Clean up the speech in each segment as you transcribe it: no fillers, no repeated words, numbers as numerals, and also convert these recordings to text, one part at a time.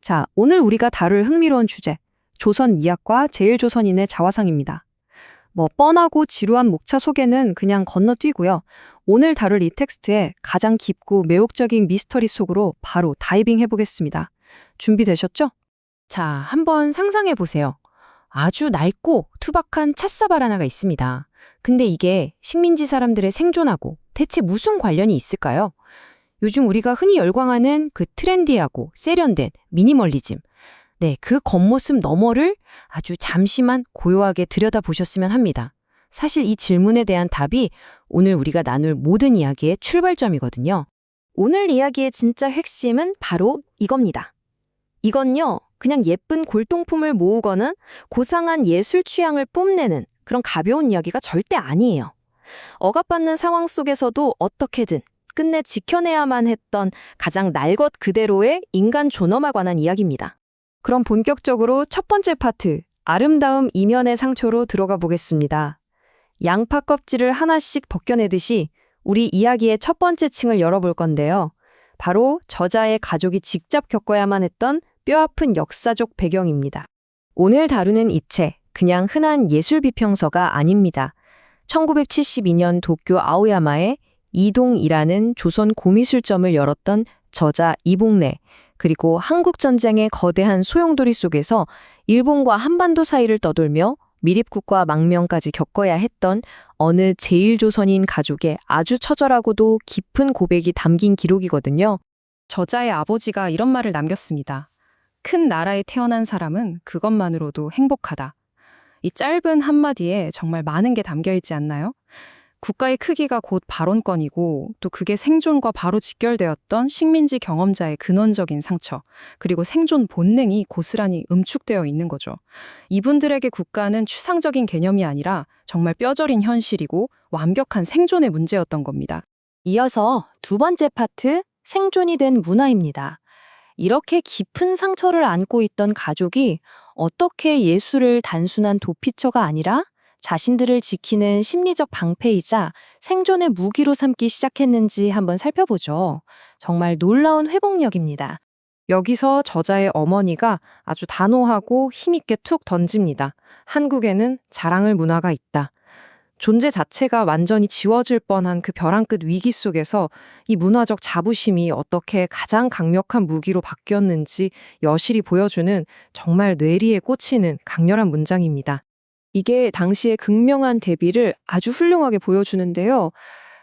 자, 오늘 우리가 다룰 흥미로운 주제, 조선 미학과 제일조선인의 자화상입니다. 뻔하고 지루한 목차 소개는 그냥 건너뛰고요. 오늘 다룰 이 텍스트의 가장 깊고 매혹적인 미스터리 속으로 바로 다이빙 해보겠습니다. 준비되셨죠? 자, 한번 상상해 보세요. 아주 낡고 투박한 찻사발 하나가 있습니다. 근데 이게 식민지 사람들의 생존하고 대체 무슨 관련이 있을까요? 요즘 우리가 흔히 열광하는 그 트렌디하고 세련된 미니멀리즘. 네, 그 겉모습 너머를 아주 잠시만 고요하게 들여다보셨으면 합니다. 사실 이 질문에 대한 답이 오늘 우리가 나눌 모든 이야기의 출발점이거든요. 오늘 이야기의 진짜 핵심은 바로 이겁니다. 이건요, 그냥 예쁜 골동품을 모으거나 고상한 예술 취향을 뽐내는 그런 가벼운 이야기가 절대 아니에요. 억압받는 상황 속에서도 어떻게든 끝내 지켜내야만 했던 가장 날 것 그대로의 인간 존엄에 관한 이야기입니다. 그럼 본격적으로 첫 번째 파트, 아름다움 이면의 상처로 들어가 보겠습니다. 양파 껍질을 하나씩 벗겨내듯이 우리 이야기의 첫 번째 층을 열어볼 건데요. 바로 저자의 가족이 직접 겪어야만 했던 뼈아픈 역사적 배경입니다. 오늘 다루는 이 책, 그냥 흔한 예술 비평서가 아닙니다. 1972년 도쿄 아오야마에 이동이라는 조선 고미술점을 열었던 저자 이봉래, 그리고 한국전쟁의 거대한 소용돌이 속에서 일본과 한반도 사이를 떠돌며 미립국과 망명까지 겪어야 했던 어느 제일조선인 가족의 아주 처절하고도 깊은 고백이 담긴 기록이거든요. 저자의 아버지가 이런 말을 남겼습니다. 큰 나라에 태어난 사람은 그것만으로도 행복하다. 이 짧은 한마디에 정말 많은 게 담겨 있지 않나요? 국가의 크기가 곧 발언권이고 또 그게 생존과 바로 직결되었던 식민지 경험자의 근원적인 상처, 그리고 생존 본능이 고스란히 음축되어 있는 거죠. 이분들에게 국가는 추상적인 개념이 아니라 정말 뼈저린 현실이고 완벽한 생존의 문제였던 겁니다. 이어서 두 번째 파트, 생존이 된 문화입니다. 이렇게 깊은 상처를 안고 있던 가족이 어떻게 예술을 단순한 도피처가 아니라 자신들을 지키는 심리적 방패이자 생존의 무기로 삼기 시작했는지 한번 살펴보죠. 정말 놀라운 회복력입니다. 여기서 저자의 어머니가 아주 단호하고 힘있게 툭 던집니다. 한국에는 자랑할 문화가 있다. 존재 자체가 완전히 지워질 뻔한 그 벼랑 끝 위기 속에서 이 문화적 자부심이 어떻게 가장 강력한 무기로 바뀌었는지 여실히 보여주는 정말 뇌리에 꽂히는 강렬한 문장입니다. 이게 당시의 극명한 대비를 아주 훌륭하게 보여주는데요.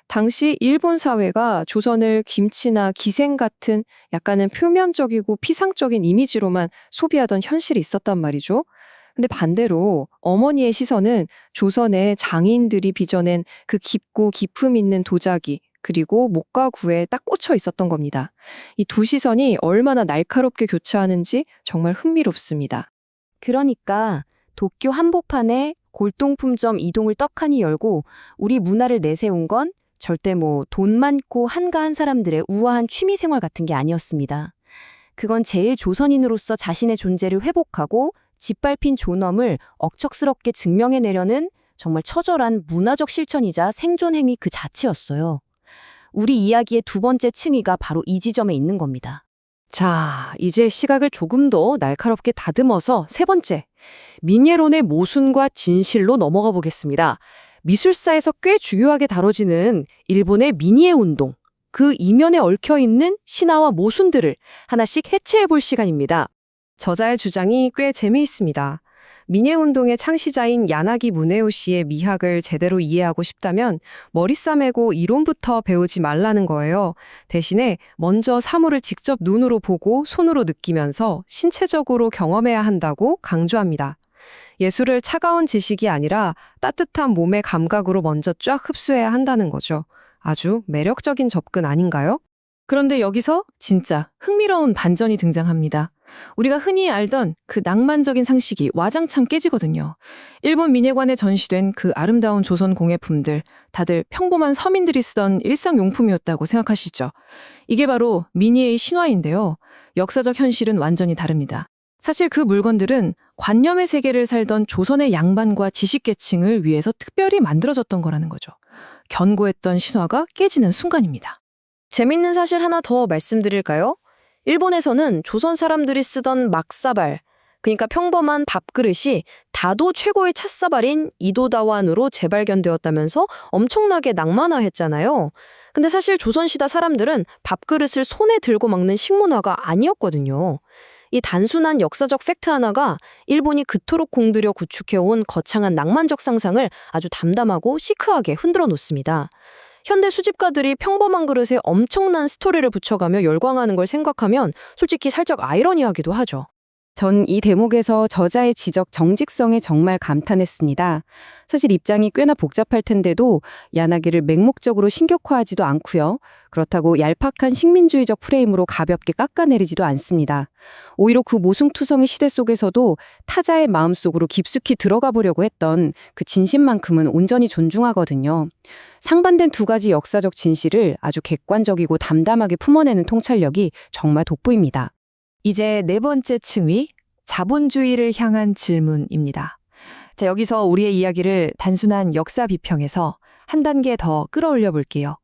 당시 일본 사회가 조선을 김치나 기생 같은 약간은 표면적이고 피상적인 이미지로만 소비하던 현실이 있었단 말이죠. 근데 반대로 어머니의 시선은 조선의 장인들이 빚어낸 그 깊고 기품 있는 도자기, 그리고 목과 구에 딱 꽂혀 있었던 겁니다. 이 두 시선이 얼마나 날카롭게 교차하는지 정말 흥미롭습니다. 그러니까 도쿄 한복판에 골동품점 이동을 떡하니 열고 우리 문화를 내세운 건 절대 돈 많고 한가한 사람들의 우아한 취미생활 같은 게 아니었습니다. 그건 제일 조선인으로서 자신의 존재를 회복하고 짓밟힌 존엄을 억척스럽게 증명해내려는 정말 처절한 문화적 실천이자 생존 행위 그 자체였어요. 우리 이야기의 두 번째 층위가 바로 이 지점에 있는 겁니다. 자, 이제 시각을 조금 더 날카롭게 다듬어서 세 번째, 민예론의 모순과 진실로 넘어가 보겠습니다. 미술사에서 꽤 중요하게 다뤄지는 일본의 민예 운동, 그 이면에 얽혀있는 신화와 모순들을 하나씩 해체해 볼 시간입니다. 저자의 주장이 꽤 재미있습니다. 민예운동의 창시자인 야나기 무네오 씨의 미학을 제대로 이해하고 싶다면 머리 싸매고 이론부터 배우지 말라는 거예요. 대신에 먼저 사물을 직접 눈으로 보고 손으로 느끼면서 신체적으로 경험해야 한다고 강조합니다. 예술을 차가운 지식이 아니라 따뜻한 몸의 감각으로 먼저 쫙 흡수해야 한다는 거죠. 아주 매력적인 접근 아닌가요? 그런데 여기서 진짜 흥미로운 반전이 등장합니다. 우리가 흔히 알던 그 낭만적인 상식이 와장창 깨지거든요. 일본 민예관에 전시된 그 아름다운 조선 공예품들, 다들 평범한 서민들이 쓰던 일상용품이었다고 생각하시죠? 이게 바로 민예의 신화인데요. 역사적 현실은 완전히 다릅니다. 사실 그 물건들은 관념의 세계를 살던 조선의 양반과 지식계층을 위해서 특별히 만들어졌던 거라는 거죠. 견고했던 신화가 깨지는 순간입니다. 재밌는 사실 하나 더 말씀드릴까요? 일본에서는 조선 사람들이 쓰던 막사발, 그러니까 평범한 밥그릇이 다도 최고의 찻사발인 이도다완으로 재발견되었다면서 엄청나게 낭만화했잖아요. 근데 사실 조선시대 사람들은 밥그릇을 손에 들고 먹는 식문화가 아니었거든요. 이 단순한 역사적 팩트 하나가 일본이 그토록 공들여 구축해온 거창한 낭만적 상상을 아주 담담하고 시크하게 흔들어 놓습니다. 현대 수집가들이 평범한 그릇에 엄청난 스토리를 붙여가며 열광하는 걸 생각하면 솔직히 살짝 아이러니하기도 하죠. 전 이 대목에서 저자의 지적 정직성에 정말 감탄했습니다. 사실 입장이 꽤나 복잡할 텐데도 야나기를 맹목적으로 신격화하지도 않고요. 그렇다고 얄팍한 식민주의적 프레임으로 가볍게 깎아내리지도 않습니다. 오히려 그 모숭투성의 시대 속에서도 타자의 마음속으로 깊숙이 들어가 보려고 했던 그 진심만큼은 온전히 존중하거든요. 상반된 두 가지 역사적 진실을 아주 객관적이고 담담하게 품어내는 통찰력이 정말 돋보입니다. 이제 네 번째 층위, 자본주의를 향한 질문입니다. 자, 여기서 우리의 이야기를 단순한 역사 비평에서 한 단계 더 끌어올려 볼게요.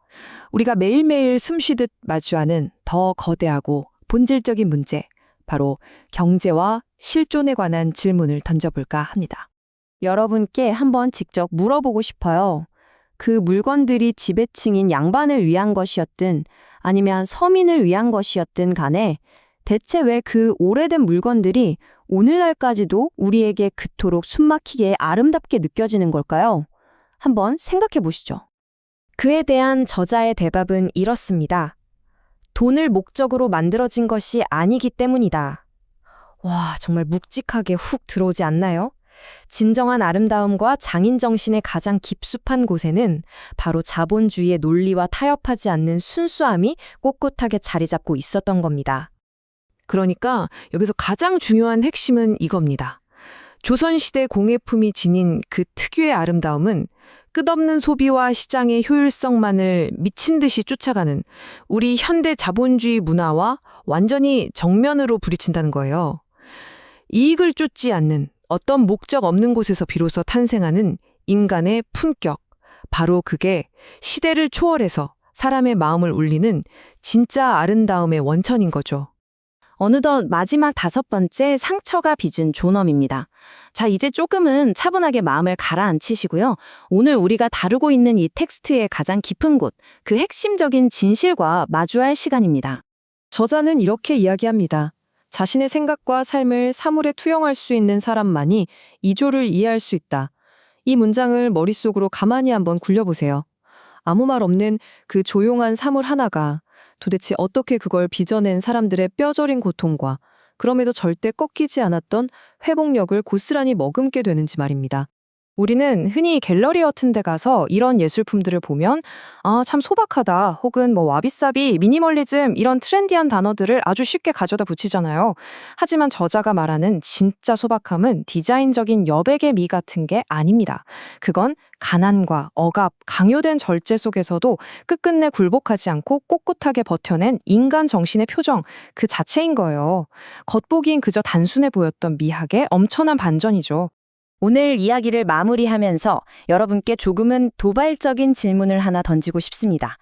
우리가 매일매일 숨쉬듯 마주하는 더 거대하고 본질적인 문제, 바로 경제와 실존에 관한 질문을 던져볼까 합니다. 여러분께 한번 직접 물어보고 싶어요. 그 물건들이 지배층인 양반을 위한 것이었든 아니면 서민을 위한 것이었든 간에 대체 왜 그 오래된 물건들이 오늘날까지도 우리에게 그토록 숨막히게 아름답게 느껴지는 걸까요? 한번 생각해 보시죠. 그에 대한 저자의 대답은 이렇습니다. 돈을 목적으로 만들어진 것이 아니기 때문이다. 와, 정말 묵직하게 훅 들어오지 않나요? 진정한 아름다움과 장인 정신의 가장 깊숙한 곳에는 바로 자본주의의 논리와 타협하지 않는 순수함이 꼿꼿하게 자리 잡고 있었던 겁니다. 그러니까 여기서 가장 중요한 핵심은 이겁니다. 조선시대 공예품이 지닌 그 특유의 아름다움은 끝없는 소비와 시장의 효율성만을 미친 듯이 쫓아가는 우리 현대 자본주의 문화와 완전히 정면으로 부딪힌다는 거예요. 이익을 쫓지 않는 어떤 목적 없는 곳에서 비로소 탄생하는 인간의 품격. 바로 그게 시대를 초월해서 사람의 마음을 울리는 진짜 아름다움의 원천인 거죠. 어느덧 마지막 5번째 상처가 빚은 존엄입니다. 자, 이제 조금은 차분하게 마음을 가라앉히시고요. 오늘 우리가 다루고 있는 이 텍스트의 가장 깊은 곳, 그 핵심적인 진실과 마주할 시간입니다. 저자는 이렇게 이야기합니다. 자신의 생각과 삶을 사물에 투영할 수 있는 사람만이 이조를 이해할 수 있다. 이 문장을 머릿속으로 가만히 한번 굴려보세요. 아무 말 없는 그 조용한 사물 하나가 도대체 어떻게 그걸 빚어낸 사람들의 뼈저린 고통과 그럼에도 절대 꺾이지 않았던 회복력을 고스란히 머금게 되는지 말입니다. 우리는 흔히 갤러리 같은 데 가서 이런 예술품들을 보면 참 소박하다 혹은 와비사비, 미니멀리즘 이런 트렌디한 단어들을 아주 쉽게 가져다 붙이잖아요. 하지만 저자가 말하는 진짜 소박함은 디자인적인 여백의 미 같은 게 아닙니다. 그건 가난과 억압, 강요된 절제 속에서도 끝끝내 굴복하지 않고 꼿꼿하게 버텨낸 인간 정신의 표정 그 자체인 거예요. 겉보기엔 그저 단순해 보였던 미학의 엄청난 반전이죠. 오늘 이야기를 마무리하면서 여러분께 조금은 도발적인 질문을 하나 던지고 싶습니다.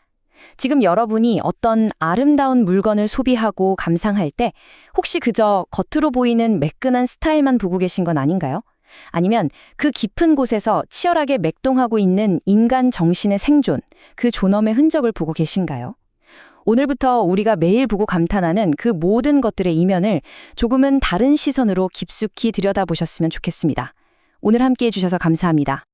지금 여러분이 어떤 아름다운 물건을 소비하고 감상할 때 혹시 그저 겉으로 보이는 매끈한 스타일만 보고 계신 건 아닌가요? 아니면 그 깊은 곳에서 치열하게 맥동하고 있는 인간 정신의 생존, 그 존엄의 흔적을 보고 계신가요? 오늘부터 우리가 매일 보고 감탄하는 그 모든 것들의 이면을 조금은 다른 시선으로 깊숙이 들여다보셨으면 좋겠습니다. 오늘 함께해 주셔서 감사합니다.